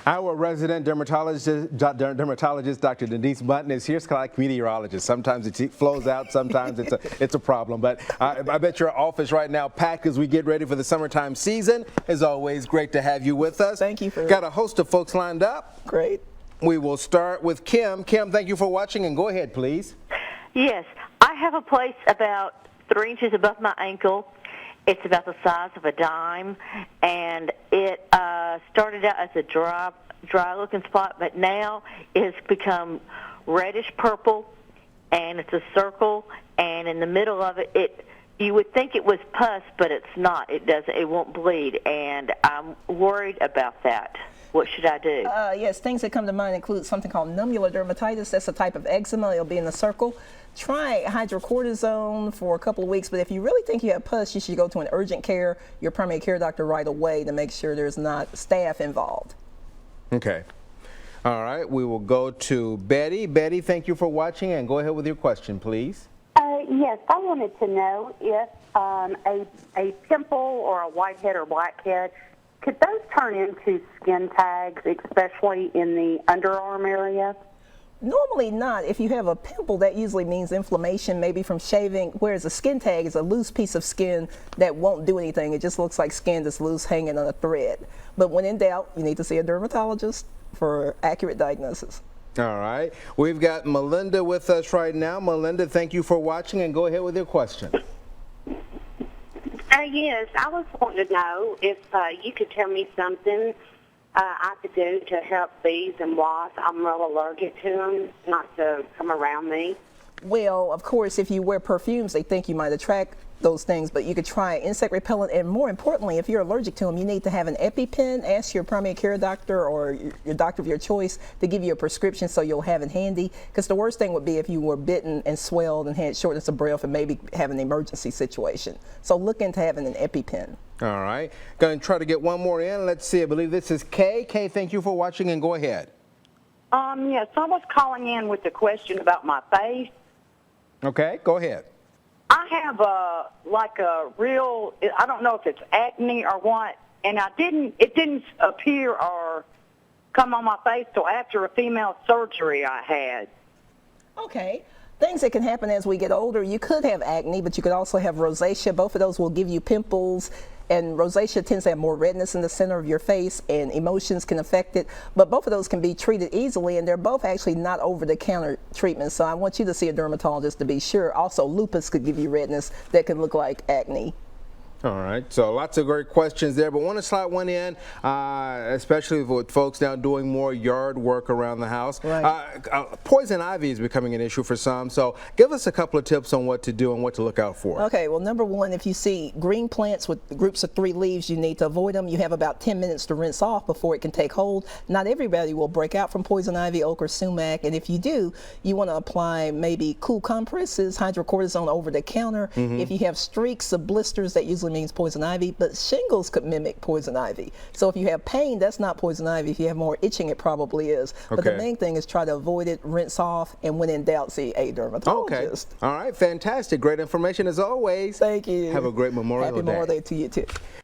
Our resident dermatologist, Dr. Denise Buntin, is here. It's kind of like meteorologist. Sometimes it flows out, sometimes it's a problem. But I bet your office right now packed as we get ready for the summertime season. As always, great to have you with us. Thank you for Got a host of folks lined up. Great. We will start with Kim. Kim, thank you for watching, and go ahead, please. Yes, I have a place about 3 inches above my ankle. It's about the size of a dime, and it started out as a dry-looking spot, but now it has become reddish-purple, and it's a circle, and in the middle of it, you would think it was pus, but it's not. It won't bleed, and I'm worried about that. What should I do? Yes, things that come to mind include something called nummular dermatitis. That's a type of eczema. It'll be in the circle. Try hydrocortisone for a couple of weeks, but if you really think you have pus, you should go to an urgent care, your primary care doctor right away to make sure there's not staph involved. Okay. All right, we will go to Betty. Betty, thank you for watching, and go ahead with your question, please. Yes, I wanted to know if a pimple or a whitehead or blackhead, could those turn into skin tags, especially in the underarm area? Normally not. If you have a pimple, that usually means inflammation, maybe from shaving, whereas a skin tag is a loose piece of skin that won't do anything. It just looks like skin that's loose hanging on a thread. But when in doubt, you need to see a dermatologist for accurate diagnosis. All right. We've got Melinda with us right now. Melinda, thank you for watching, and go ahead with your question. Yes, I was wanting to know if you could tell me something I could do to help bees and wasps. I'm real allergic to them, not to come around me. Well, of course, if you wear perfumes, they think you might attract those things, but you could try insect repellent, and more importantly, if you're allergic to them, you need to have an EpiPen. Ask your primary care doctor or your doctor of your choice to give you a prescription so you'll have it handy, because the worst thing would be if you were bitten and swelled and had shortness of breath and maybe have an emergency situation. So look into having an EpiPen. All right. Going to try to get one more in. Let's see. I believe this is Kay. Kay, thank you for watching, and go ahead. Yes, I was calling in with a question about my face. Okay, go ahead. I have a real, I don't know if it's acne or what, and it didn't appear or come on my face till after a female surgery I had. Okay. Things that can happen as we get older, you could have acne, but you could also have rosacea. Both of those will give you pimples, and rosacea tends to have more redness in the center of your face, and emotions can affect it. But both of those can be treated easily, and they're both actually not over-the-counter treatments, so I want you to see a dermatologist to be sure. Also, lupus could give you redness that can look like acne. All right, so lots of great questions there, but want to slide one in, especially with folks now doing more yard work around the house. Right. Poison ivy is becoming an issue for some, so give us a couple of tips on what to do and what to look out for. Okay, well, number one, if you see green plants with groups of 3 leaves, you need to avoid them. You have about 10 minutes to rinse off before it can take hold. Not everybody will break out from poison ivy, oak, or sumac, and if you do, you want to apply maybe cool compresses, hydrocortisone over the counter. If you have streaks of blisters, that usually means poison ivy, but shingles could mimic poison ivy. So if you have pain, that's not poison ivy. If you have more itching, it probably is. But the main thing is try to avoid it, rinse off, and when in doubt, see a dermatologist. Okay. All right, fantastic. Great information as always. Thank you. Have a great Memorial Day. Happy Memorial Day to you too.